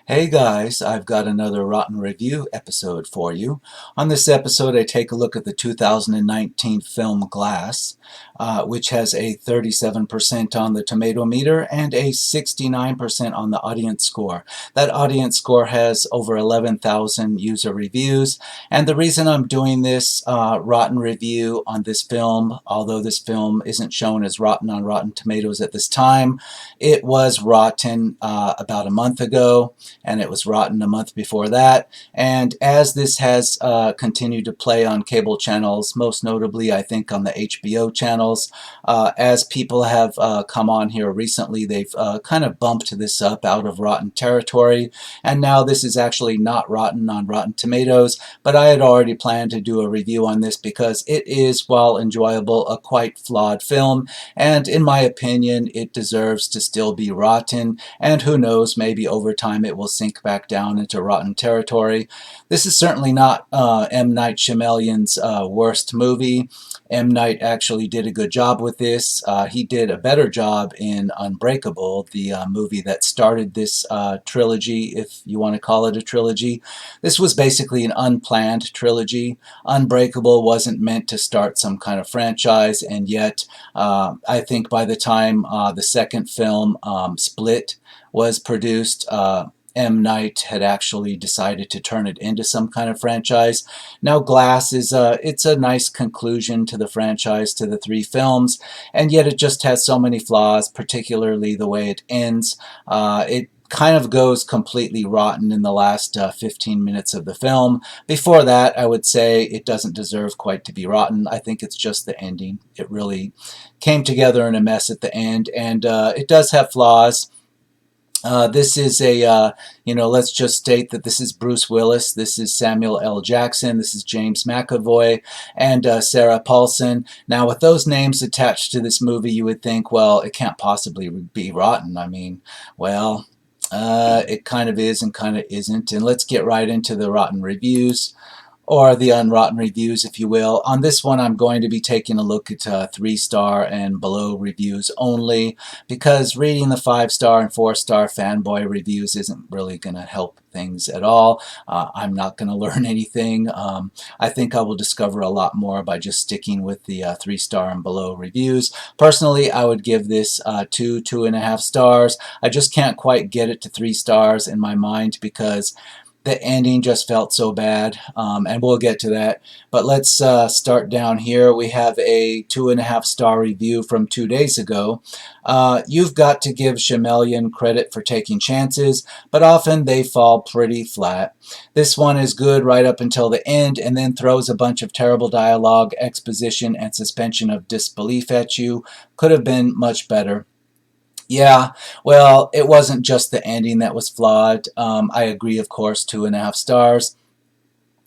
Hey guys, I've got another Rotten Review episode for you. On this episode, I take a look at the 2019 film Glass, which has a 37% on the tomato meter and a 69% on the audience score. That audience score has over 11,000 user reviews, and the reason I'm doing this Rotten Review on this film, although this film isn't shown as rotten on Rotten Tomatoes at this time, it was rotten about a month ago, and it was rotten a month before that. And as this has continued to play on cable channels, most notably I think on the HBO channels, as people have come on here recently, they've kind of bumped this up out of rotten territory, and now this is actually not rotten on Rotten Tomatoes, but I had already planned to do a review on this because it is, while enjoyable, a quite flawed film, and in my opinion it deserves to still be rotten, and who knows, maybe over time it will sink back down into rotten territory. This is certainly not M. Night Shyamalan's worst movie. M. Night actually did a good job with this. He did a better job in Unbreakable, the movie that started this trilogy, if you want to call it a trilogy. This was basically an unplanned trilogy. Unbreakable wasn't meant to start some kind of franchise, and yet I think by the time the second film, Split, was produced, M. Night had actually decided to turn it into some kind of franchise. Now Glass is it's a nice conclusion to the franchise, to the three films, and yet it just has so many flaws, particularly the way it ends. It kind of goes completely rotten in the last 15 minutes of the film. Before that, I would say it doesn't deserve quite to be rotten. I think it's just the ending. It really came together in a mess at the end, and it does have flaws. This is let's just state that this is Bruce Willis, this is Samuel L. Jackson, this is James McAvoy, and Sarah Paulson. Now, with those names attached to this movie, you would think, well, it can't possibly be rotten. I mean, well, it kind of is and kind of isn't. And let's get right into the rotten reviews, or the unrotten reviews, if you will. On this one, I'm going to be taking a look at 3-star and below reviews only, because reading the 5-star and 4-star fanboy reviews isn't really going to help things at all. I'm not going to learn anything. I think I will discover a lot more by just sticking with the 3-star and below reviews. Personally, I would give this 2.5 stars. I just can't quite get it to 3 stars in my mind because the ending just felt so bad, and we'll get to that. But let's start down here. We have a 2.5-star review from 2 days ago. You've got to give Shyamalan credit for taking chances, but often they fall pretty flat. This one is good right up until the end, and then throws a bunch of terrible dialogue, exposition, and suspension of disbelief at you. Could have been much better. Yeah, well, it wasn't just the ending that was flawed. I agree, of course, 2.5 stars.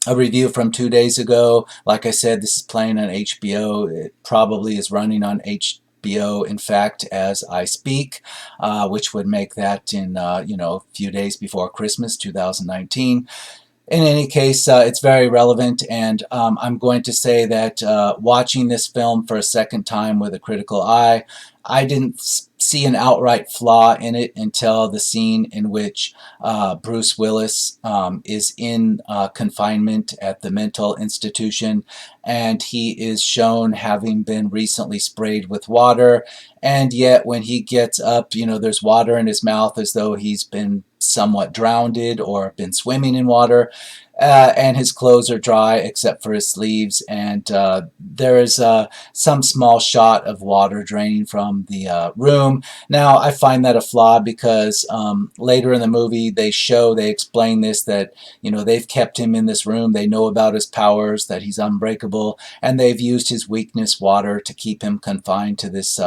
A review from 2 days ago. Like I said, this is playing on HBO. It probably is running on HBO, in fact, as I speak, which would make that in, a few days before Christmas 2019. In any case, it's very relevant, and I'm going to say that watching this film for a second time with a critical eye, I didn't see an outright flaw in it until the scene in which Bruce Willis is in confinement at the mental institution, and he is shown having been recently sprayed with water, and yet when he gets up, there's water in his mouth as though he's been somewhat drowned or been swimming in water, and his clothes are dry except for his sleeves, and there is some small shot of water draining from the room. Now, I find that a flaw because later in the movie they explain this, that they've kept him in this room, they know about his powers, that he's unbreakable, and they've used his weakness, water, to keep him confined to this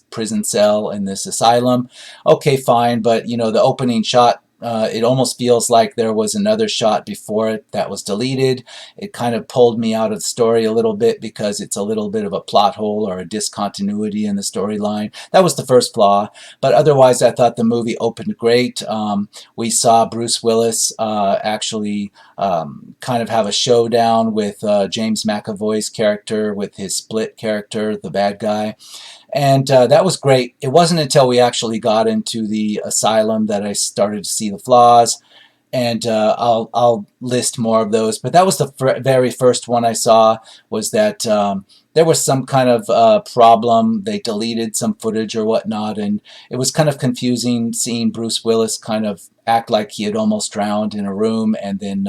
prison cell in this asylum. Okay, fine, but the opening shot, it almost feels like there was another shot before it that was deleted. It kind of pulled me out of the story a little bit because it's a little bit of a plot hole or a discontinuity in the storyline. That was the first flaw, but otherwise I thought the movie opened great. We saw Bruce Willis actually kind of have a showdown with James McAvoy's character, with his Split character, the bad guy. And that was great. It wasn't until we actually got into the asylum that I started to see the flaws, and I'll list more of those. But that was the very first one I saw. Was that there was some kind of problem? They deleted some footage or whatnot, and it was kind of confusing seeing Bruce Willis kind of act like he had almost drowned in a room, and then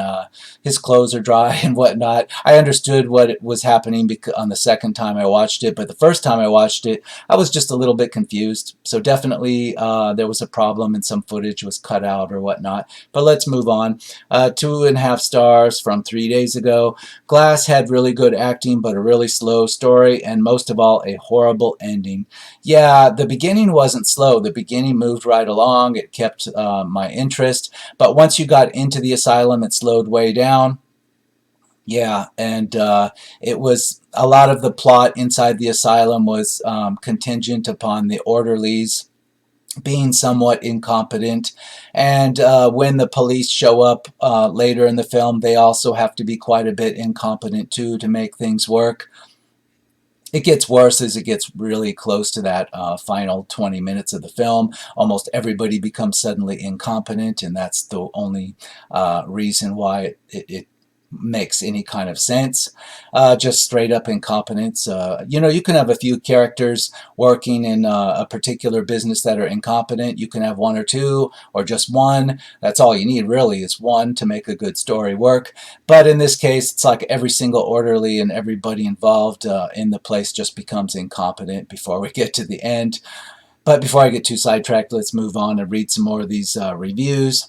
his clothes are dry and whatnot. I understood what was happening on the second time I watched it, but the first time I watched it, I was just a little bit confused. So definitely there was a problem and some footage was cut out or whatnot. But let's move on. 2.5 stars from 3 days ago. Glass had really good acting, but a really slow story, and most of all, a horrible ending. Yeah, the beginning wasn't slow. The beginning moved right along. It kept my interest. But once you got into the asylum, it slowed way down. Yeah, and it was a lot of the plot inside the asylum was contingent upon the orderlies being somewhat incompetent. And when the police show up later in the film, they also have to be quite a bit incompetent too to make things work. It gets worse as it gets really close to that final 20 minutes of the film. Almost everybody becomes suddenly incompetent, and that's the only reason why it makes any kind of sense. Just straight up incompetence. You know, you can have a few characters working in a particular business that are incompetent. You can have one or two, or just one. That's all you need, really, is one to make a good story work. But in this case, it's like every single orderly and everybody involved in the place just becomes incompetent before we get to the end. But before I get too sidetracked, let's move on and read some more of these reviews.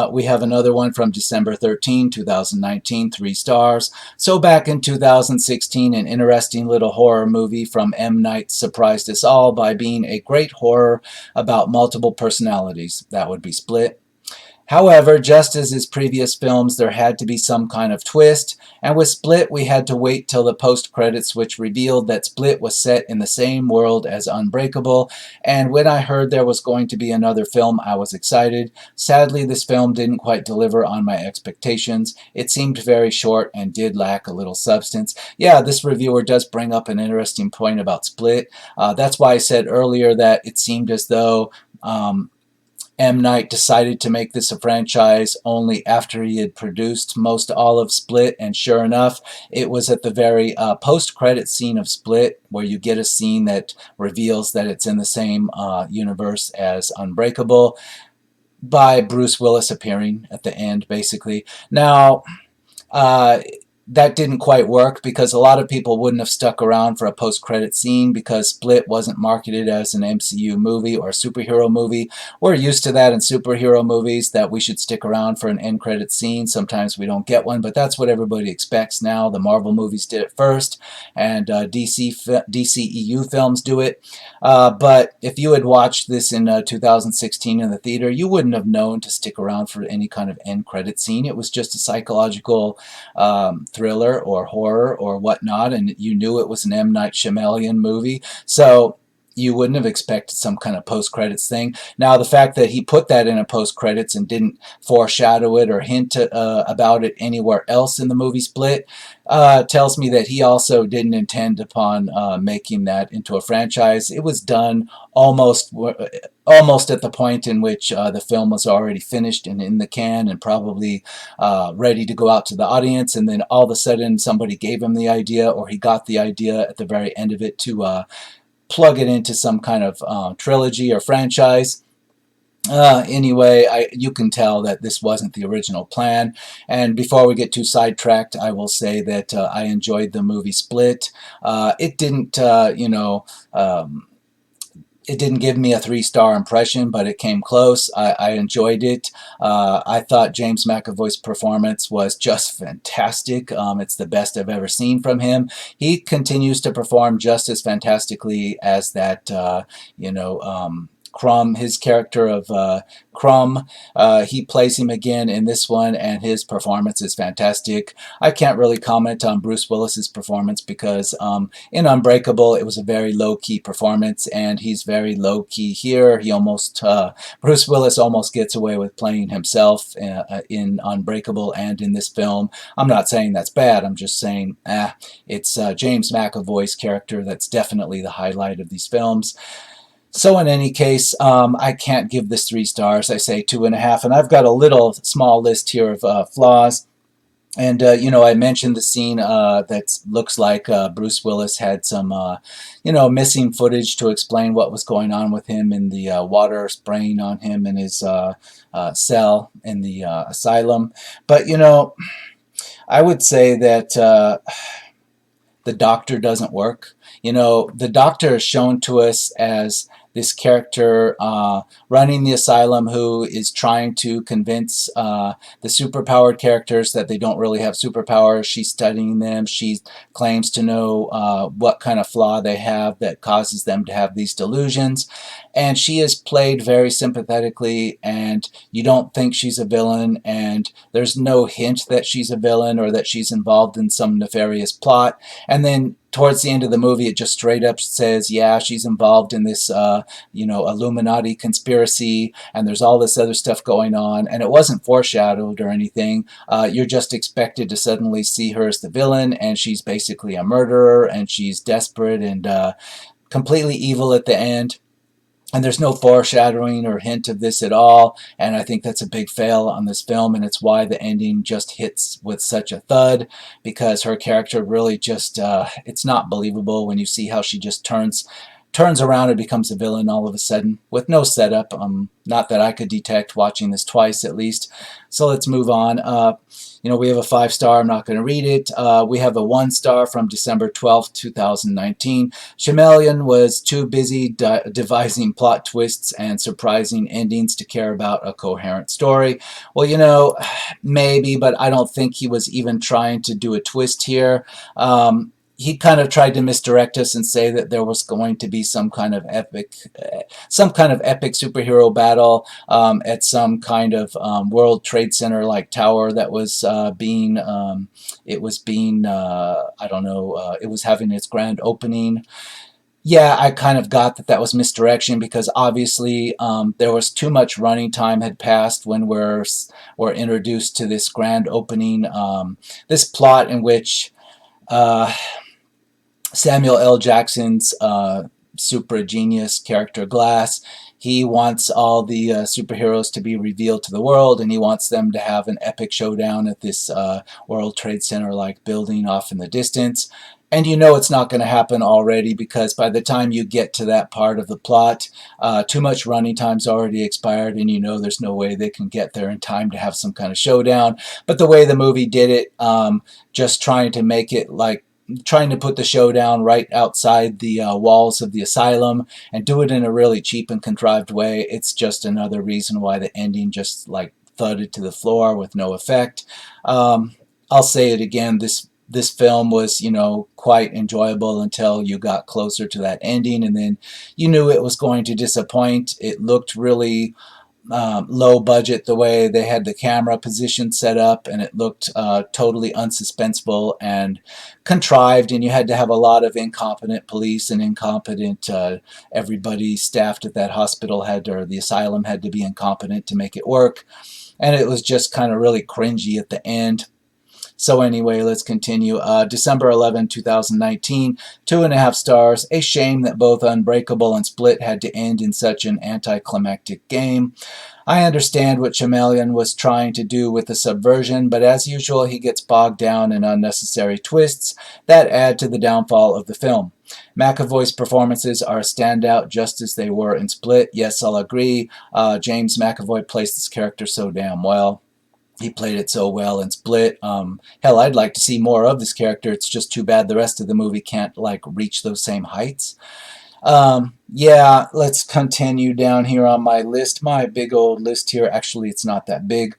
We have another one from December 13, 2019, 3 stars. So back in 2016, an interesting little horror movie from M. Night surprised us all by being a great horror about multiple personalities. That would be Split. However, just as his previous films, there had to be some kind of twist, and with Split we had to wait till the post-credits, which revealed that Split was set in the same world as Unbreakable, and when I heard there was going to be another film, I was excited. Sadly, this film didn't quite deliver on my expectations. It seemed very short and did lack a little substance. Yeah, this reviewer does bring up an interesting point about Split. That's why I said earlier that it seemed as though M. Night decided to make this a franchise only after he had produced most all of Split, and sure enough, it was at the very post-credit scene of Split where you get a scene that reveals that it's in the same universe as Unbreakable, by Bruce Willis appearing at the end, basically. Now, that didn't quite work because a lot of people wouldn't have stuck around for a post-credit scene because Split wasn't marketed as an MCU movie or a superhero movie. We're used to that in superhero movies, that we should stick around for an end credit scene. Sometimes we don't get one, but that's what everybody expects now. The Marvel movies did it first, and DCEU films do it. But if you had watched this in 2016 in the theater, you wouldn't have known to stick around for any kind of end credit scene. It was just a psychological thriller or horror or whatnot, and you knew it was an M. Night Shyamalan movie, so you wouldn't have expected some kind of post-credits thing. Now, the fact that he put that in a post-credits and didn't foreshadow it or hint about it anywhere else in the movie Split tells me that he also didn't intend upon making that into a franchise. It was done almost at the point in which the film was already finished and in the can and probably ready to go out to the audience, and then all of a sudden somebody gave him the idea, or he got the idea at the very end of it to plug it into some kind of trilogy or franchise. Anyway, you can tell that this wasn't the original plan. And before we get too sidetracked, I will say that I enjoyed the movie Split. It didn't, it didn't give me a 3-star impression, but it came close. I enjoyed it. I thought James McAvoy's performance was just fantastic. It's the best I've ever seen from him. He continues to perform just as fantastically as that, Crumb, his character of Crumb. He plays him again in this one, and his performance is fantastic. I can't really comment on Bruce Willis's performance because in Unbreakable it was a very low-key performance, and he's very low-key here. He almost Bruce Willis almost gets away with playing himself in Unbreakable and in this film. I'm not saying that's bad. I'm just saying it's James McAvoy's character that's definitely the highlight of these films. So in any case, I can't give this 3 stars. I say 2.5, and I've got a little small list here of flaws. And, I mentioned the scene that looks like Bruce Willis had some, missing footage to explain what was going on with him in the water spraying on him in his cell in the asylum. But, I would say that the doctor doesn't work. The doctor is shown to us as this character running the asylum who is trying to convince the superpowered characters that they don't really have superpowers. She's studying them. She claims to know what kind of flaw they have that causes them to have these delusions. And she is played very sympathetically, and you don't think she's a villain, and there's no hint that she's a villain or that she's involved in some nefarious plot. And then towards the end of the movie, it just straight up says, yeah, she's involved in this, Illuminati conspiracy, and there's all this other stuff going on, and it wasn't foreshadowed or anything. You're just expected to suddenly see her as the villain, and she's basically a murderer, and she's desperate and completely evil at the end. And there's no foreshadowing or hint of this at all, and I think that's a big fail on this film, and it's why the ending just hits with such a thud, because her character really just, it's not believable when you see how she just turns around and becomes a villain all of a sudden with no setup, not that I could detect watching this twice at least. So let's move on. We have a 5-star. I'm not going to read it. We have a 1-star from December 12th, 2019. Shyamalan was too busy devising plot twists and surprising endings to care about a coherent story. Well, maybe, but I don't think he was even trying to do a twist here. He kind of tried to misdirect us and say that there was going to be some kind of epic superhero battle at some kind of World Trade Center like tower that was it was having its grand opening. Yeah, I kind of got that was misdirection, because obviously there was too much running time had passed when we're introduced to this grand opening, this plot in which Samuel L. Jackson's super genius character Glass, he wants all the superheroes to be revealed to the world, and he wants them to have an epic showdown at this World Trade Center-like building off in the distance. And it's not going to happen already, because by the time you get to that part of the plot, too much running time's already expired, and there's no way they can get there in time to have some kind of showdown. But the way the movie did it, just trying to make it like trying to put the showdown right outside the walls of the asylum and do it in a really cheap and contrived way, it's just another reason why the ending just like thudded to the floor with no effect. I'll say it again, this film was, quite enjoyable until you got closer to that ending, and then you knew it was going to disappoint. It looked really low budget the way they had the camera position set up, and it looked totally unsuspenseful and contrived, and you had to have a lot of incompetent police and incompetent everybody staffed at that hospital or the asylum had to be incompetent to make it work, and it was just kind of really cringy at the end. So anyway, let's continue. December 11, 2019, 2.5 stars. A shame that both Unbreakable and Split had to end in such an anticlimactic game. I understand what Shyamalan was trying to do with the subversion, but as usual, he gets bogged down in unnecessary twists that add to the downfall of the film. McAvoy's performances are a standout, just as they were in Split. Yes, I'll agree. James McAvoy plays this character so damn well. He played it so well in Split. Hell, I'd like to see more of this character. It's just too bad the rest of the movie can't reach those same heights. Yeah, let's continue down here on my list. My big old list here. Actually, it's not that big.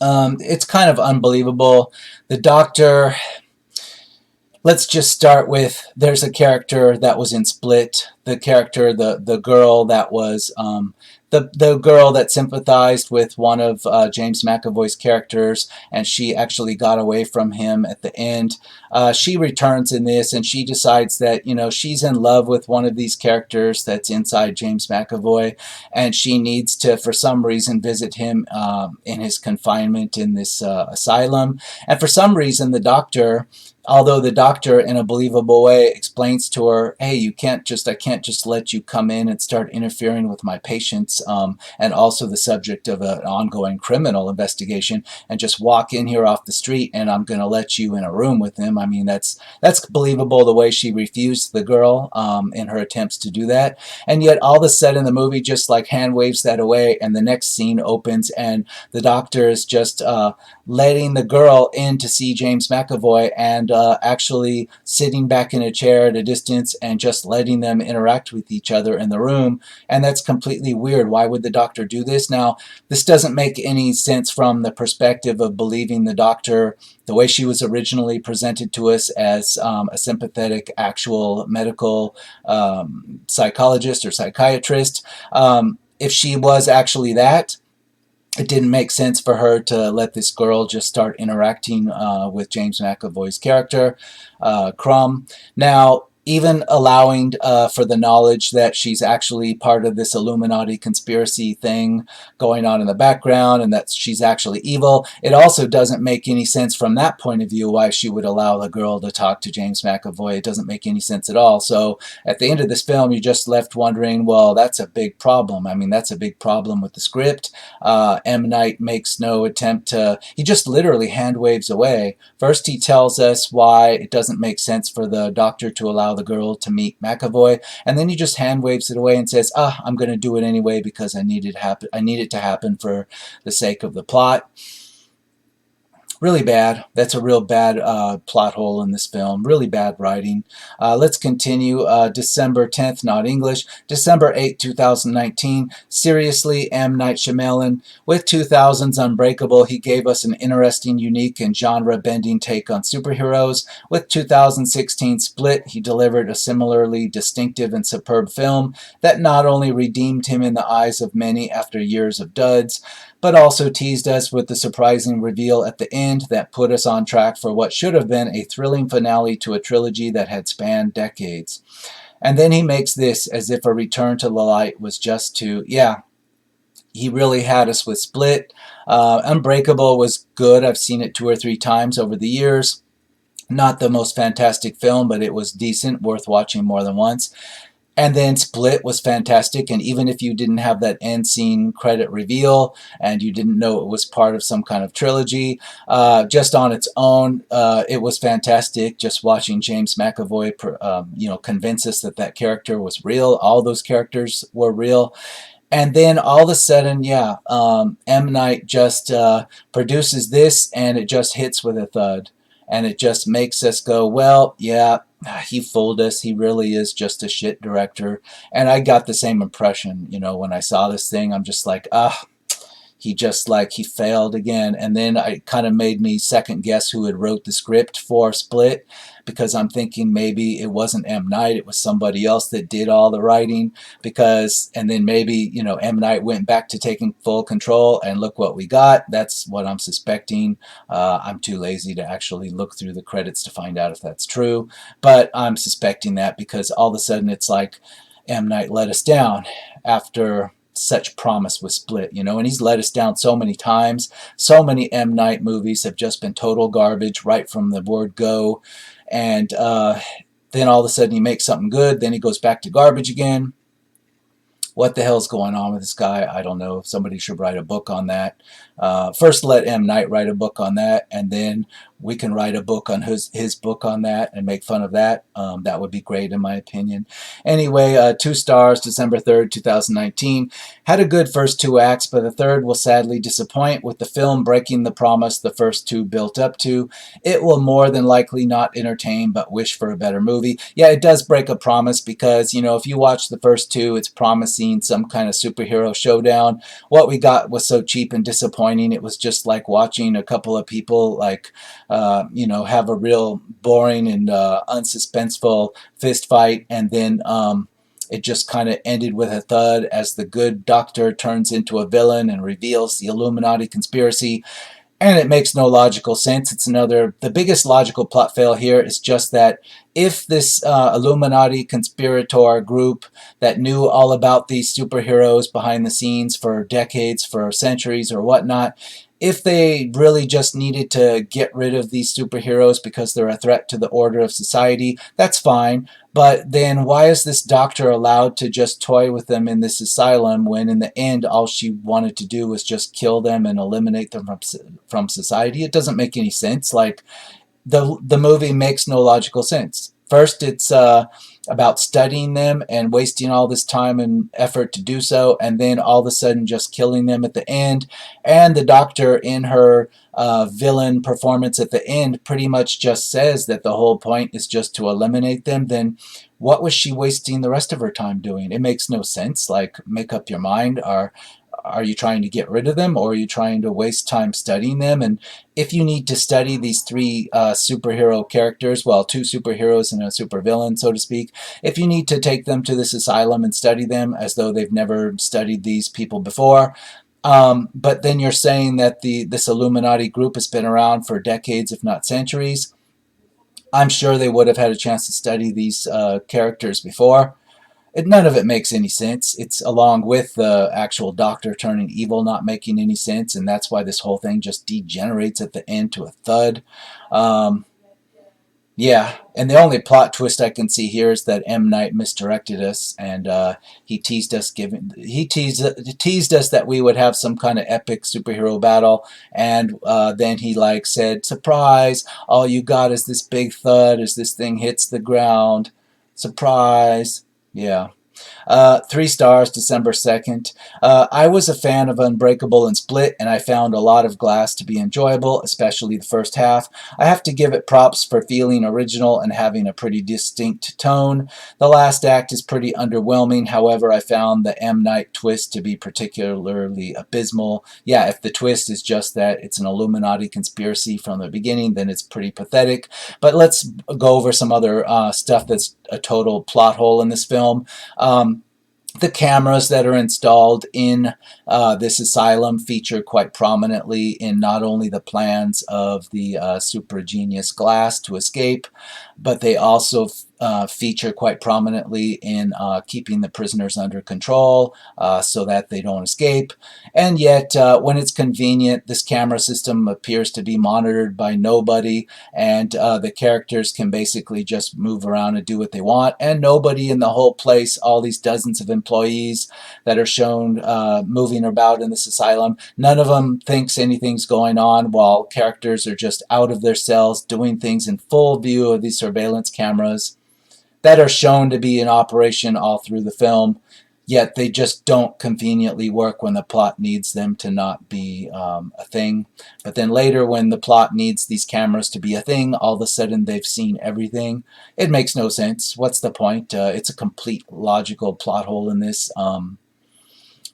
It's kind of unbelievable. The doctor, Let's just start with, there's a character that was in Split, the character, the girl that was the girl that sympathized with one of James McAvoy's characters, and she actually got away from him at the end. She returns in this, and she decides that, you know, she's in love with one of these characters that's inside James McAvoy, and she needs to, for some reason, visit him in his confinement in this asylum. And for some reason, the doctor, although the doctor in a believable way explains to her, hey, I can't just let you come in and start interfering with my patients, and also the subject of an ongoing criminal investigation, and just walk in here off the street and I'm going to let you in a room with him. I mean, that's believable, the way she refused the girl in her attempts to do that. And yet all of a sudden the movie just like hand waves that away, and the next scene opens and the doctor is just letting the girl in to see James McAvoy, and actually sitting back in a chair at a distance and just letting them interact with each other in the room. And that's completely weird. Why would the doctor do this? Now, this doesn't make any sense from the perspective of believing the doctor the way she was originally presented to us, as a sympathetic, actual medical psychologist or psychiatrist. If she was actually that, it didn't make sense for her to let this girl just start interacting with James McAvoy's character, Crumb. Now, even allowing for the knowledge that she's actually part of this Illuminati conspiracy thing going on in the background, and that she's actually evil, it also doesn't make any sense from that point of view why she would allow the girl to talk to James McAvoy. It doesn't make any sense at all. So at the end of this film, you're just left wondering, well, that's a big problem. I mean, that's a big problem with the script. M. Night makes no attempt to, he just literally hand waves away. First, he tells us why it doesn't make sense for the doctor to allow the girl to meet McAvoy, and then he just hand waves it away and says, I'm going to do it anyway because I need it to happen for the sake of the plot. Really bad. That's a real bad plot hole in this film. Really bad writing. Let's continue. December 10th, not English. December 8th, 2019. Seriously, M. Night Shyamalan. With 2000's Unbreakable, he gave us an interesting, unique, and genre-bending take on superheroes. With 2016 Split, he delivered a similarly distinctive and superb film that not only redeemed him in the eyes of many after years of duds, but also teased us with the surprising reveal at the end that put us on track for what should have been a thrilling finale to a trilogy that had spanned decades. And then he makes this as if a return to the light was just to, yeah, he really had us with Split. Unbreakable was good. I've seen it 2 or 3 times over the years. Not the most fantastic film, but it was decent, worth watching more than once. And then Split was fantastic, and even if you didn't have that end scene credit reveal and you didn't know it was part of some kind of trilogy, just on its own, it was fantastic. Just watching James McAvoy, convince us that that character was real. All those characters were real. And then all of a sudden, yeah, M. Night just produces this, and it just hits with a thud. And it just makes us go, well, yeah, he fooled us. He really is just a shit director. And I got the same impression, you know, when I saw this thing. I'm just like, he failed again. And then it kind of made me second guess who had wrote the script for Split, because I'm thinking maybe it wasn't M. Night, it was somebody else that did all the writing, and then maybe, you know, M. Night went back to taking full control, and look what we got. That's what I'm suspecting. I'm too lazy to actually look through the credits to find out if that's true, but I'm suspecting that because all of a sudden it's like M. Night let us down after such promise with Split, you know, and he's let us down so many times. So many M. Night movies have just been total garbage right from the word go, and then all of a sudden he makes something good, then he goes back to garbage again. What the hell's going on with this guy? I don't know. Somebody should write a book on that. First let M. Night write a book on that, and then we can write a book on his book on that and make fun of that. That would be great in my opinion. Anyway, 2 stars, December 3rd, 2019. Had a good first 2 acts, but the third will sadly disappoint, with the film breaking the promise the first 2 built up to. It will more than likely not entertain, but wish for a better movie. Yeah, it does break a promise because, you know, if you watch the first 2, it's promising some kind of superhero showdown. What we got was so cheap and disappointing. It was just like watching a couple of people like have a real boring and unsuspenseful fist fight, and then it just kind of ended with a thud as the good doctor turns into a villain and reveals the Illuminati conspiracy. And it makes no logical sense. The biggest logical plot fail here is just that if this Illuminati conspirator group that knew all about these superheroes behind the scenes for decades, for centuries or whatnot, if they really just needed to get rid of these superheroes because they're a threat to the order of society, that's fine. But then why is this doctor allowed to just toy with them in this asylum when in the end all she wanted to do was just kill them and eliminate them from society? It doesn't make any sense. Like, the movie makes no logical sense. First, it's about studying them and wasting all this time and effort to do so, and then all of a sudden just killing them at the end. And the doctor, in her villain performance at the end, pretty much just says that the whole point is just to eliminate them. Then what was she wasting the rest of her time doing? It makes no sense. Like, make up your mind. Are you trying to get rid of them, or are you trying to waste time studying them? And if you need to study these three superhero characters, well, two superheroes and a supervillain, so to speak, if you need to take them to this asylum and study them as though they've never studied these people before, but then you're saying that this Illuminati group has been around for decades, if not centuries, I'm sure they would have had a chance to study these characters before. None of it makes any sense. It's along with the actual doctor turning evil not making any sense, and that's why this whole thing just degenerates at the end to a thud. Um, yeah, and the only plot twist I can see here is that M. Night misdirected us, and he teased us teased us that we would have some kind of epic superhero battle, and then he like said, "Surprise! All you got is this big thud as this thing hits the ground. Surprise!" Yeah. 3 stars, December 2nd. I was a fan of Unbreakable and Split, and I found a lot of Glass to be enjoyable, especially the first half. I have to give it props for feeling original and having a pretty distinct tone. The last act is pretty underwhelming. However, I found the M. Night twist to be particularly abysmal. Yeah, if the twist is just that it's an Illuminati conspiracy from the beginning, then it's pretty pathetic. But let's go over some other stuff that's a total plot hole in this film. The cameras that are installed in this asylum feature quite prominently in not only the plans of the super genius Glass to escape, but they also feature quite prominently in keeping the prisoners under control so that they don't escape. And yet, when it's convenient, this camera system appears to be monitored by nobody, and the characters can basically just move around and do what they want, and nobody in the whole place, all these dozens of employees that are shown moving about in this asylum, none of them thinks anything's going on, while characters are just out of their cells doing things in full view of these surveillance cameras that are shown to be in operation all through the film, yet they just don't conveniently work when the plot needs them to not be a thing. But then later, when the plot needs these cameras to be a thing, all of a sudden they've seen everything. It makes no sense. What's the point? It's a complete logical plot hole in this.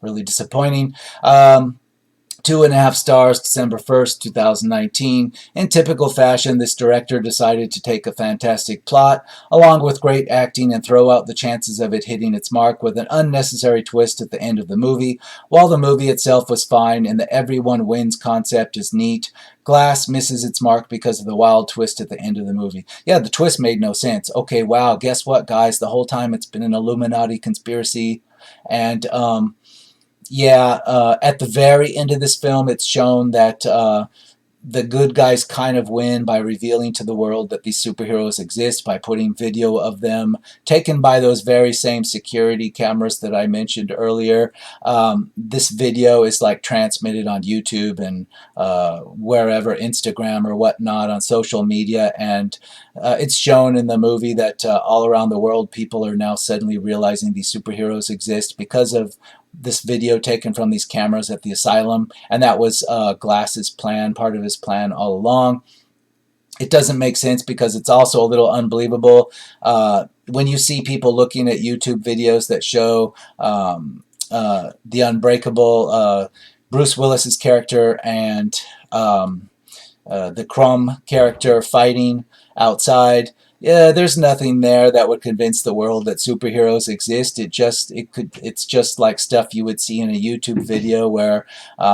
Really disappointing. 2.5 stars, December 1st, 2019. In typical fashion, this director decided to take a fantastic plot, along with great acting, and throw out the chances of it hitting its mark with an unnecessary twist at the end of the movie. While the movie itself was fine and the everyone wins concept is neat, Glass misses its mark because of the wild twist at the end of the movie. Yeah, the twist made no sense. Okay, wow, guess what, guys? The whole time it's been an Illuminati conspiracy, and at the very end of this film, it's shown that the good guys kind of win by revealing to the world that these superheroes exist by putting video of them taken by those very same security cameras that I mentioned earlier. This video is like transmitted on YouTube and wherever, Instagram or whatnot, on social media, and it's shown in the movie that all around the world people are now suddenly realizing these superheroes exist because of this video taken from these cameras at the asylum, and that was Glass's plan, part of his plan all along. It doesn't make sense because it's also a little unbelievable. When you see people looking at YouTube videos that show the Unbreakable, Bruce Willis's character, and the Crumb character fighting outside. Yeah, there's nothing there that would convince the world that superheroes exist. It's just like stuff you would see in a YouTube video where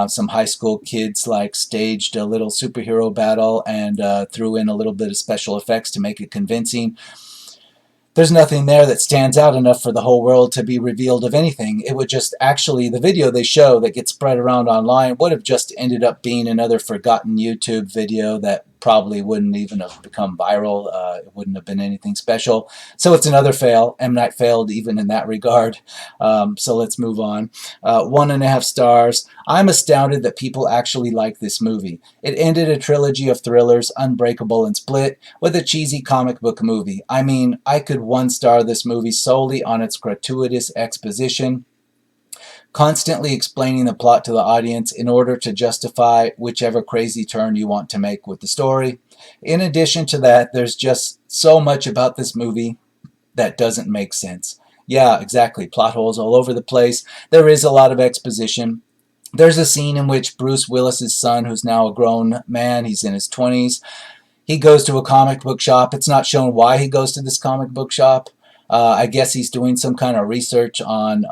some high school kids like staged a little superhero battle and threw in a little bit of special effects to make it convincing. There's nothing there that stands out enough for the whole world to be revealed of anything. It would just actually, the video they show that gets spread around online would have just ended up being another forgotten YouTube video that probably wouldn't even have become viral. It wouldn't have been anything special. So it's another fail. M. Night failed even in that regard. So let's move on. 1.5 stars. I'm astounded that people actually like this movie. It ended a trilogy of thrillers, Unbreakable and Split, with a cheesy comic book movie. I mean, I could 1-star this movie solely on its gratuitous exposition, constantly explaining the plot to the audience in order to justify whichever crazy turn you want to make with the story. In addition to that, there's just so much about this movie that doesn't make sense. Yeah, exactly. Plot holes all over the place. There is a lot of exposition. There's a scene in which Bruce Willis's son, who's now a grown man, he's in his 20s, he goes to a comic book shop. It's not shown why he goes to this comic book shop. I guess he's doing some kind of research on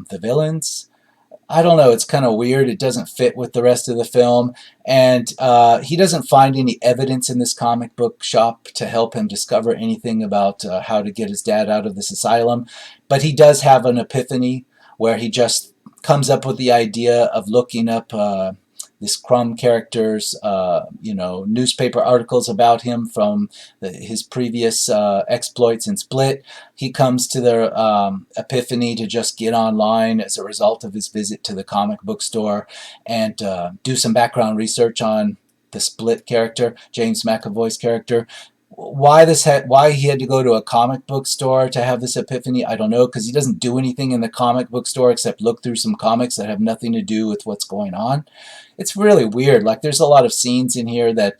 the villains. I don't know, it's kind of weird. It doesn't fit with the rest of the film. And he doesn't find any evidence in this comic book shop to help him discover anything about how to get his dad out of this asylum. But he does have an epiphany where he just comes up with the idea of looking up this Crumb character's, newspaper articles about him from his previous exploits in Split. He comes to their epiphany to just get online as a result of his visit to the comic book store and do some background research on the Split character, James McAvoy's character. Why he had to go to a comic book store to have this epiphany, I don't know, because he doesn't do anything in the comic book store except look through some comics that have nothing to do with what's going on. It's really weird. Like, there's a lot of scenes in here that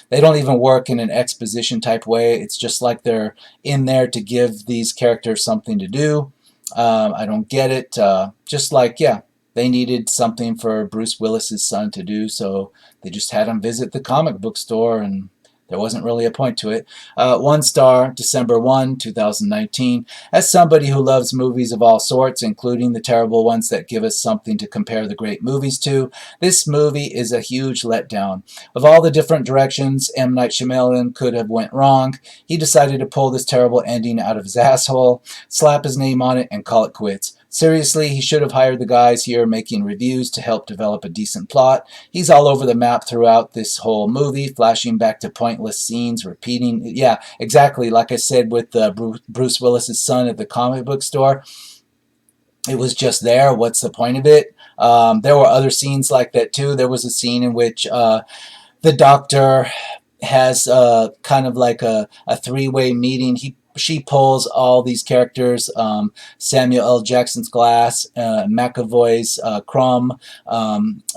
they don't even work in an exposition type way. It's just like they're in there to give these characters something to do. I don't get it. Just like, yeah, they needed something for Bruce Willis's son to do, so they just had him visit the comic book store, and there wasn't really a point to it. 1 star, December 1, 2019. As somebody who loves movies of all sorts, including the terrible ones that give us something to compare the great movies to, this movie is a huge letdown. Of all the different directions M. Night Shyamalan could have went wrong, he decided to pull this terrible ending out of his asshole, slap his name on it, and call it quits. Seriously, he should have hired the guys here making reviews to help develop a decent plot. He's all over the map throughout this whole movie, flashing back to pointless scenes, repeating. Yeah, exactly. Like I said with Bruce Willis's son at the comic book store. It was just there. What's the point of it? There were other scenes like that too. There was a scene in which the doctor has kind of like a three-way meeting. She pulls all these characters, Samuel L. Jackson's Glass, McAvoy's Crumb,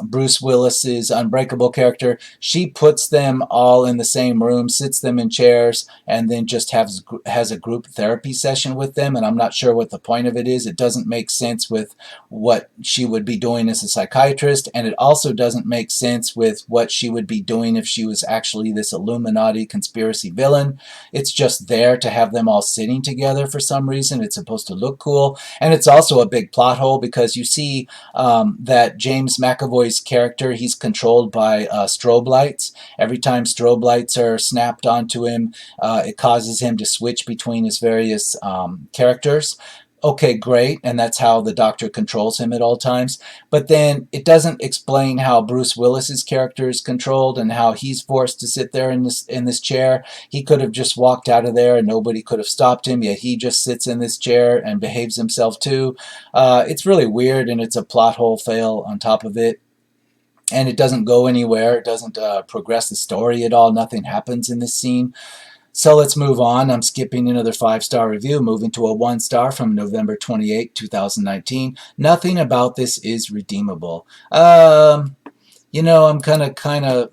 Bruce Willis's Unbreakable character. She puts them all in the same room, sits them in chairs, and then just has a group therapy session with them, and I'm not sure what the point of it is. It doesn't make sense with what she would be doing as a psychiatrist, and it also doesn't make sense with what she would be doing if she was actually this Illuminati conspiracy villain. It's just there to have them all sitting together for some reason. It's supposed to look cool, and it's also a big plot hole because you see that James McAvoy's character, he's controlled by strobe lights. Every time strobe lights are snapped onto him, it causes him to switch between his various characters. Okay, great, and that's how the doctor controls him at all times. But then it doesn't explain how Bruce Willis's character is controlled and how he's forced to sit there in this chair. He could have just walked out of there and nobody could have stopped him, yet he just sits in this chair and behaves himself too. It's really weird, and it's a plot hole fail on top of it. And it doesn't go anywhere. It doesn't progress the story at all. Nothing happens in this scene. So let's move on. I'm skipping another 5-star review, moving to a 1 star from November 28, 2019. Nothing about this is redeemable. I'm kind of,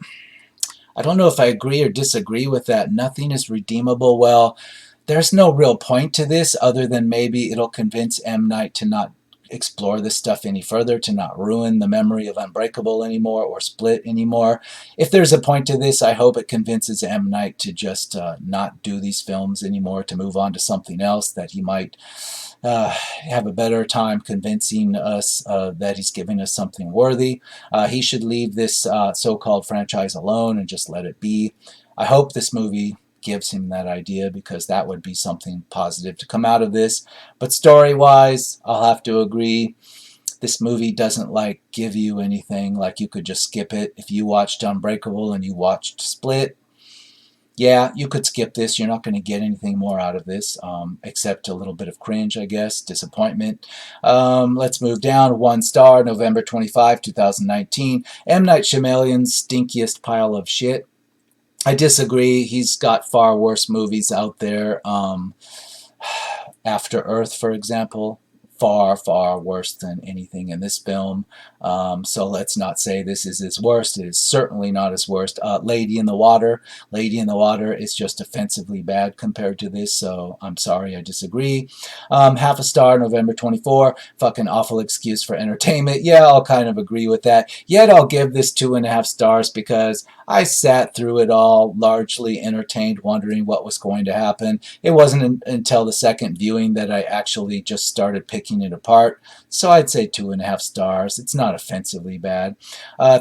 I don't know if I agree or disagree with that. Nothing is redeemable. Well, there's no real point to this other than maybe it'll convince M. Night to not explore this stuff any further, to not ruin the memory of Unbreakable anymore or Split anymore. If there's a point to this, I hope it convinces M. Night to just not do these films anymore, to move on to something else, that he might have a better time convincing us that he's giving us something worthy. He should leave this so-called franchise alone and just let it be. I hope this movie gives him that idea, because that would be something positive to come out of this. But story-wise, I'll have to agree, this movie doesn't like give you anything. Like, you could just skip it. If you watched Unbreakable and you watched Split, yeah, you could skip this. You're not going to get anything more out of this, except a little bit of cringe, I guess, disappointment. Let's move down. 1 star, November 25, 2019. M. Night Shyamalan's stinkiest pile of shit. I disagree. He's got far worse movies out there. After Earth, for example, far, far worse than anything in this film. So let's not say this is his worst. It is certainly not his worst. Lady in the Water. Lady in the Water is just offensively bad compared to this, so I'm sorry, I disagree. Half a star, November 24. Fucking awful excuse for entertainment. Yeah, I'll kind of agree with that. Yet I'll give this 2.5 stars because I sat through it all, largely entertained, wondering what was going to happen. It wasn't until the second viewing that I actually just started picking it apart. So I'd say 2.5 stars. It's not offensively bad.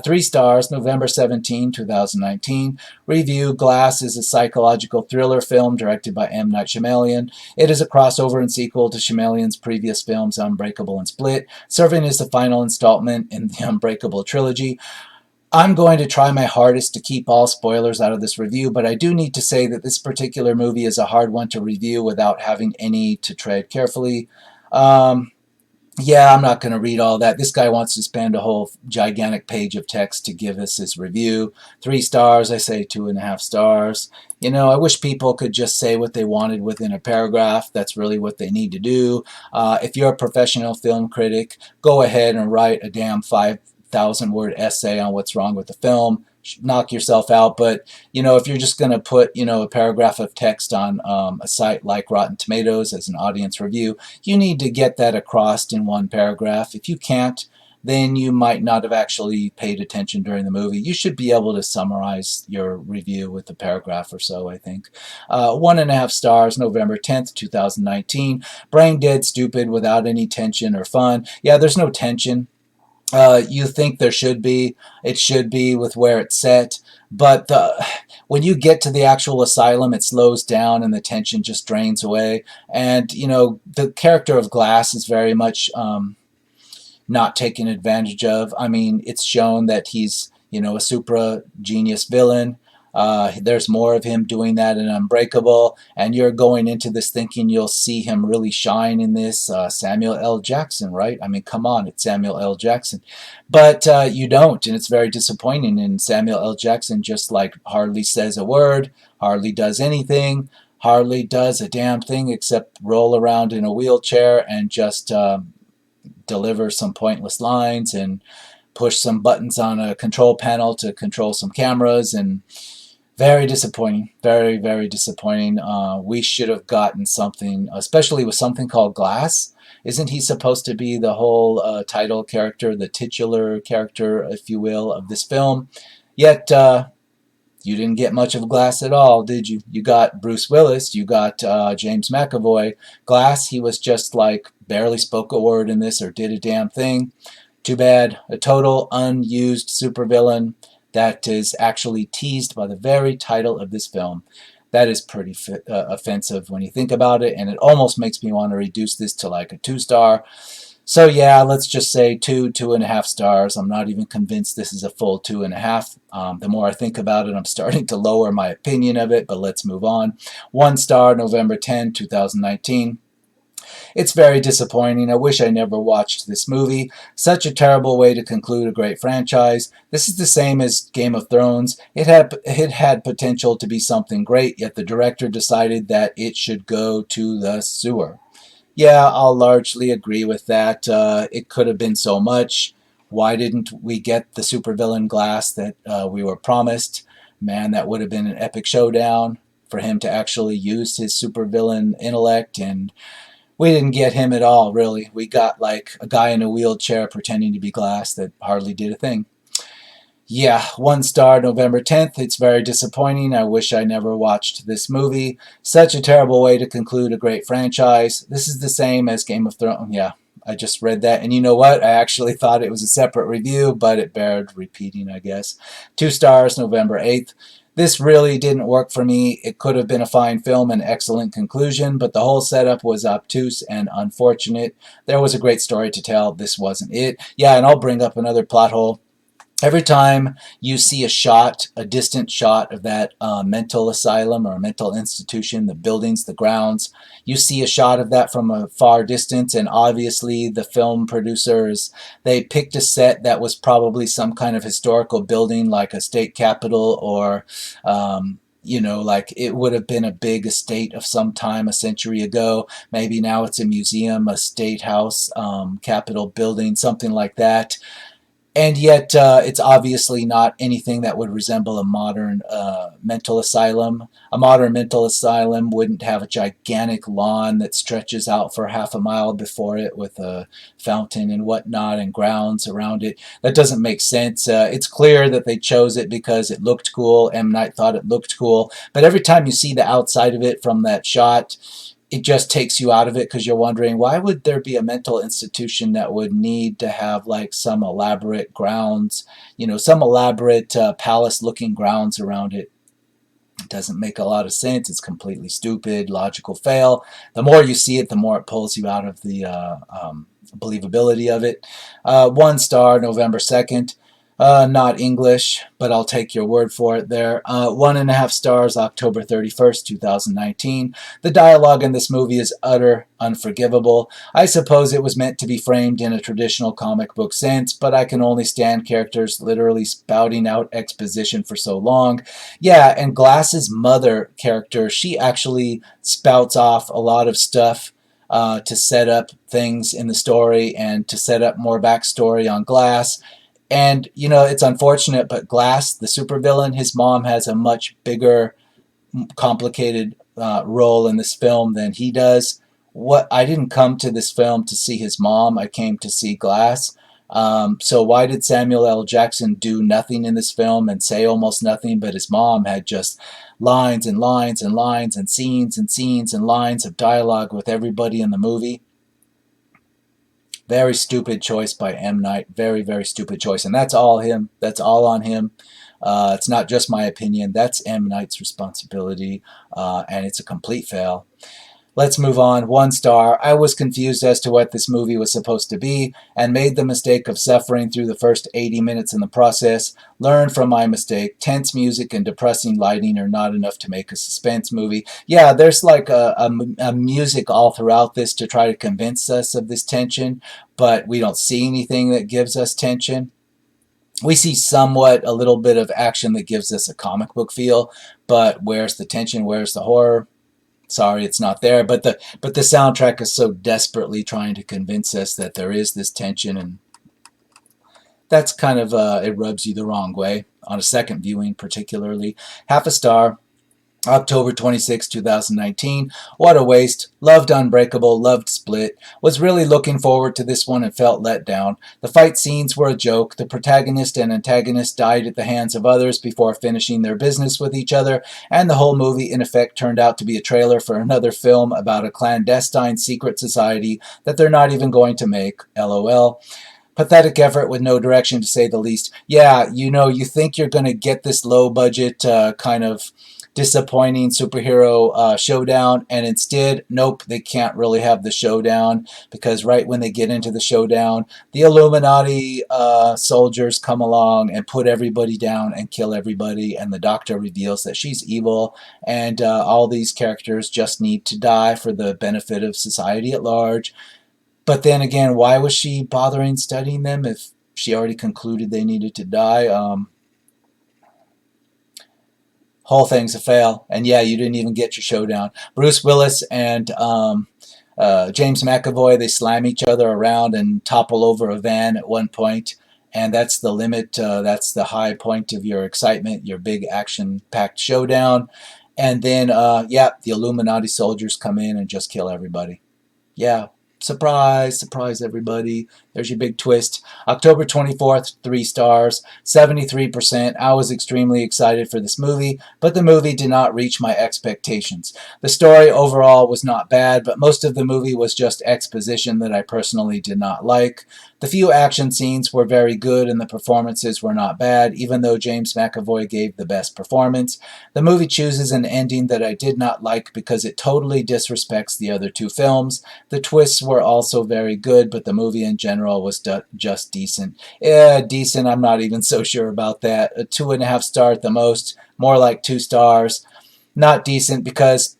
3 stars, November 17, 2019. Review: Glass is a psychological thriller film directed by M. Night Shyamalan. It is a crossover and sequel to Shyamalan's previous films, Unbreakable and Split, serving as the final installment in the Unbreakable trilogy. I'm going to try my hardest to keep all spoilers out of this review, but I do need to say that this particular movie is a hard one to review without having any to tread carefully. Yeah, I'm not going to read all that. This guy wants to spend a whole gigantic page of text to give us his review. 3 stars, I say 2.5 stars. You know, I wish people could just say what they wanted within a paragraph. That's really what they need to do. If you're a professional film critic, go ahead and write a damn 5,000-word essay on what's wrong with the film. Knock yourself out. But, you know, if you're just going to put, you know, a paragraph of text on a site like Rotten Tomatoes as an audience review, you need to get that across in one paragraph. If you can't, then you might not have actually paid attention during the movie. You should be able to summarize your review with a paragraph or so, I think. 1.5 stars, November 10th, 2019. Brain dead stupid without any tension or fun. Yeah, there's no tension. You think there should be. It should be with where it's set. But when you get to the actual asylum, it slows down and the tension just drains away. And, you know, the character of Glass is very much not taken advantage of. I mean, it's shown that he's, you know, a supra genius villain. There's more of him doing that in Unbreakable, and you're going into this thinking you'll see him really shine in this. Samuel L. Jackson, right? I mean, come on, it's Samuel L. Jackson. But you don't, and it's very disappointing. And Samuel L. Jackson just like hardly says a word, hardly does anything, hardly does a damn thing except roll around in a wheelchair and just deliver some pointless lines and push some buttons on a control panel to control some cameras. And very disappointing. Very, very disappointing. We should have gotten something, especially with something called Glass. Isn't he supposed to be the whole title character, the titular character, if you will, of this film? Yet, you didn't get much of Glass at all, did you? You got Bruce Willis, you got James McAvoy. Glass, he was just like barely spoke a word in this or did a damn thing. Too bad. A total unused supervillain that is actually teased by the very title of this film. That is pretty offensive when you think about it, and it almost makes me want to reduce this to like a 2 star. So yeah, let's just say 2.5 stars. I'm not even convinced this is a full 2.5. The more I think about it, I'm starting to lower my opinion of it, but let's move on. 1 star, November 10, 2019. It's very disappointing. I wish I never watched this movie. Such a terrible way to conclude a great franchise. This is the same as Game of Thrones. It had potential to be something great, yet the director decided that it should go to the sewer. Yeah, I'll largely agree with that. It could have been so much. Why didn't we get the supervillain Glass that we were promised? Man, that would have been an epic showdown for him to actually use his supervillain intellect and We didn't get him at all, really. We got like a guy in a wheelchair pretending to be Glass that hardly did a thing. Yeah, 1 star, November 10th. It's very disappointing. I wish I never watched this movie. Such a terrible way to conclude a great franchise. This is the same as Game of Thrones. Yeah, I just read that. And you know what? I actually thought it was a separate review, but it bared repeating, I guess. 2 stars, November 8th. This really didn't work for me. It could have been a fine film and excellent conclusion, but the whole setup was obtuse and unfortunate. There was a great story to tell. This wasn't it. Yeah, and I'll bring up another plot hole. Every time you see a shot, a distant shot of that mental asylum or mental institution, the buildings, the grounds, you see a shot of that from a far distance, and obviously the film producers, they picked a set that was probably some kind of historical building like a state capitol or like it would have been a big estate of some time a century ago. Maybe now it's a museum, a state house, capitol building, something like that. And yet, it's obviously not anything that would resemble a modern mental asylum. A modern mental asylum wouldn't have a gigantic lawn that stretches out for half a mile before it with a fountain and whatnot and grounds around it. That doesn't make sense. It's clear that they chose it because it looked cool. M. Night thought it looked cool. But every time you see the outside of it from that shot, it just takes you out of it because you're wondering, why would there be a mental institution that would need to have like some elaborate grounds, some elaborate palace looking grounds around it? It doesn't make a lot of sense. It's completely stupid, logical fail. The more you see it, the more it pulls you out of the believability of it. 1 star, November 2nd. Not English, but I'll take your word for it there. 1.5 stars, October 31st, 2019. The dialogue in this movie is utter unforgivable. I suppose it was meant to be framed in a traditional comic book sense, but I can only stand characters literally spouting out exposition for so long. Yeah, and Glass's mother character, she actually spouts off a lot of stuff to set up things in the story and to set up more backstory on Glass. And, it's unfortunate, but Glass, the supervillain, his mom has a much bigger, complicated role in this film than he does. I didn't come to this film to see his mom. I came to see Glass. So why did Samuel L. Jackson do nothing in this film and say almost nothing, but his mom had just lines and lines and lines and scenes and lines of dialogue with everybody in the movie? Very stupid choice by M. Night. Very, very stupid choice. And that's all him. That's all on him. It's not just my opinion. That's M. Night's responsibility. And it's a complete fail. Let's move on. 1 star. I was confused as to what this movie was supposed to be and made the mistake of suffering through the first 80 minutes in the process. Learn from my mistake. Tense music and depressing lighting are not enough to make a suspense movie. Yeah, there's like a music all throughout this to try to convince us of this tension, but we don't see anything that gives us tension. We see somewhat a little bit of action that gives us a comic book feel, but where's the tension? Where's the horror? Sorry, it's not there. But the soundtrack is so desperately trying to convince us that there is this tension, and that's kind of it rubs you the wrong way on a second viewing, particularly. 0.5 star. October 26, 2019. What a waste. Loved Unbreakable, loved Split. Was really looking forward to this one and felt let down. The fight scenes were a joke. The protagonist and antagonist died at the hands of others before finishing their business with each other, and the whole movie in effect turned out to be a trailer for another film about a clandestine secret society that they're not even going to make. LOL. Pathetic effort with no direction, to say the least. Yeah, you think you're going to get this low-budget kind of disappointing superhero showdown, and instead, nope, they can't really have the showdown, because right when they get into the showdown, the Illuminati soldiers come along and put everybody down and kill everybody, and the Doctor reveals that she's evil, and all these characters just need to die for the benefit of society at large. But then again, why was she bothering studying them if she already concluded they needed to die? Whole thing's a fail. And yeah, you didn't even get your showdown. Bruce Willis and James McAvoy, they slam each other around and topple over a van at one point. And that's the limit. That's the high point of your excitement, your big action-packed showdown. And then, yeah, the Illuminati soldiers come in and just kill everybody. Yeah. Surprise, surprise, everybody. There's your big twist. October 24th, 3 stars, 73%. I was extremely excited for this movie, but the movie did not reach my expectations. The story overall was not bad, but most of the movie was just exposition that I personally did not like. The few action scenes were very good and the performances were not bad, even though James McAvoy gave the best performance. The movie chooses an ending that I did not like because it totally disrespects the other two films. The twists were also very good, but the movie in general was just decent. Yeah, decent, I'm not even so sure about that. A 2.5 star at the most, more like 2 stars. Not decent because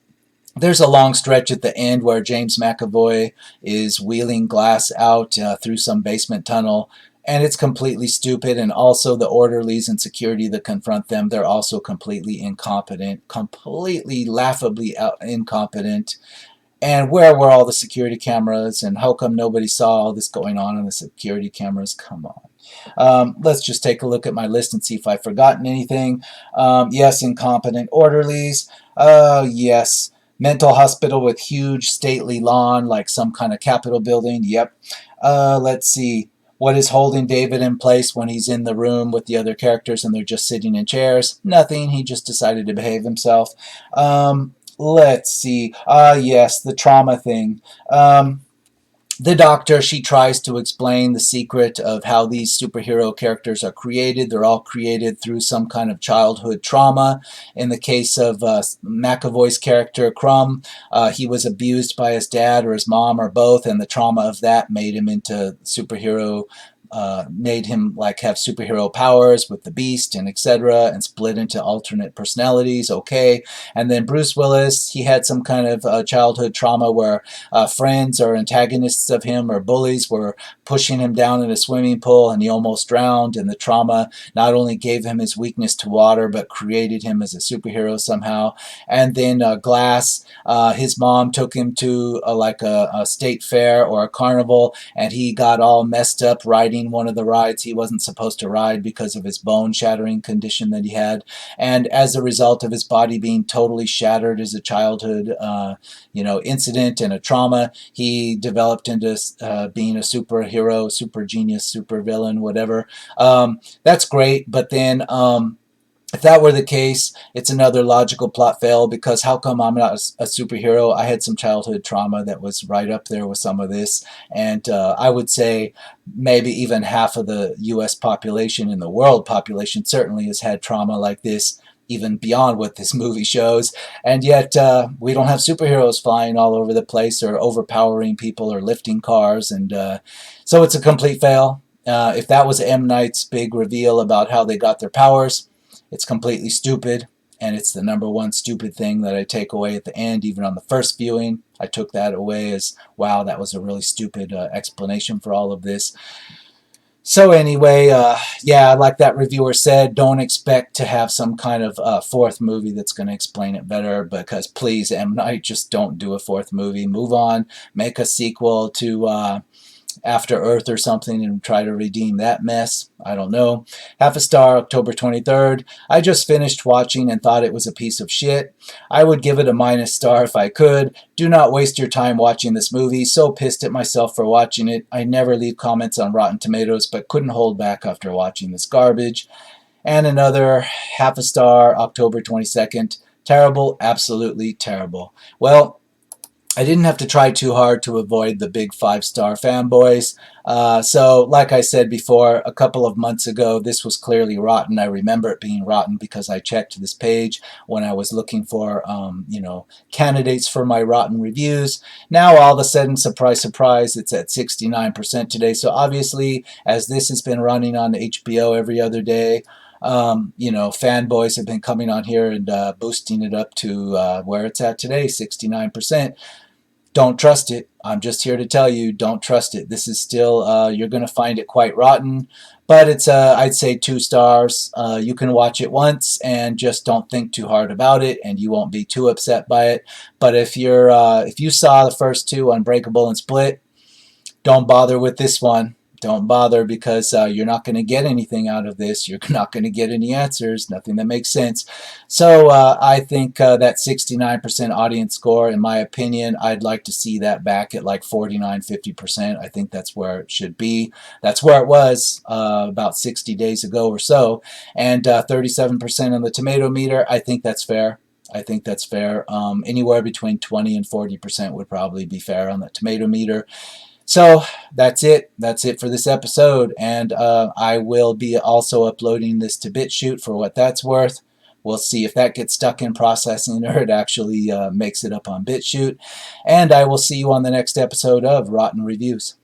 there's a long stretch at the end where James McAvoy is wheeling glass out through some basement tunnel, and it's completely stupid. And also, the orderlies and security that confront them, they're also completely incompetent, completely laughably incompetent. And where were all the security cameras? And how come nobody saw all this going on the security cameras? Come on. Let's just take a look at my list and see if I've forgotten anything. Yes, incompetent orderlies. Yes. Mental hospital with huge stately lawn, like some kind of capitol building. Yep. Let's see. What is holding David in place when he's in the room with the other characters and they're just sitting in chairs? Nothing. He just decided to behave himself. Let's see. Yes, the trauma thing. The doctor, she tries to explain the secret of how these superhero characters are created. They're all created through some kind of childhood trauma. In the case of McAvoy's character, Crumb, he was abused by his dad or his mom or both, and the trauma of that made him into superhero, made him like have superhero powers with the Beast and etc. and split into alternate personalities. Okay. And then Bruce Willis, he had some kind of childhood trauma where friends or antagonists of him or bullies were pushing him down in a swimming pool and he almost drowned, and the trauma not only gave him his weakness to water but created him as a superhero somehow. And then Glass, his mom took him to like a state fair or a carnival, and he got all messed up riding one of the rides he wasn't supposed to ride because of his bone shattering condition that he had. And as a result of his body being totally shattered as a childhood incident and a trauma, he developed into being a superhero, super genius, super villain, whatever. That's great, but then if that were the case, it's another logical plot fail, because how come I'm not a superhero? I had some childhood trauma that was right up there with some of this, and I would say maybe even half of the U.S. population and the world population certainly has had trauma like this, even beyond what this movie shows. And yet we don't have superheroes flying all over the place or overpowering people or lifting cars, and so it's a complete fail. If that was M. Night's big reveal about how they got their powers, it's completely stupid, and it's the number one stupid thing that I take away at the end. Even on the first viewing, I took that away as, wow, that was a really stupid explanation for all of this. So anyway, yeah, like that reviewer said, don't expect to have some kind of fourth movie that's going to explain it better, because please, M. Night, just don't do a fourth movie. Move on, make a sequel to After Earth or something and try to redeem that mess. I don't know. Half a star, October 23rd. I just finished watching and thought it was a piece of shit. I would give it a -star if I could. Do not waste your time watching this movie. So pissed at myself for watching it. I never leave comments on Rotten Tomatoes, but couldn't hold back after watching this garbage. And another half a star, October 22nd. Terrible, absolutely terrible. Well, I didn't have to try too hard to avoid the big 5-star fanboys. So, like I said before, a couple of months ago, this was clearly rotten. I remember it being rotten because I checked this page when I was looking for, candidates for my rotten reviews. Now, all of a sudden, surprise, surprise, it's at 69% today. So, obviously, as this has been running on HBO every other day, fanboys have been coming on here and boosting it up to where it's at today, 69%. Don't trust it. I'm just here to tell you, don't trust it. This is still, you're going to find it quite rotten, but it's, I'd say 2 stars. You can watch it once and just don't think too hard about it, and you won't be too upset by it. But if you saw the first two, Unbreakable and Split, don't bother with this one. don't bother, because you're not going to get anything out of this. You're not going to get any answers, nothing that makes sense. So I think that 69% audience score, in my opinion, I'd like to see that back at like 49, 50%. I think that's where it should be. That's where it was about 60 days ago or so. And 37% on the tomato meter, I think that's fair. I think that's fair. Anywhere between 20 and 40% would probably be fair on the tomato meter. So that's it. That's it for this episode. And I will be also uploading this to BitChute for what that's worth. We'll see if that gets stuck in processing or it actually makes it up on BitChute. And I will see you on the next episode of Rotten Reviews.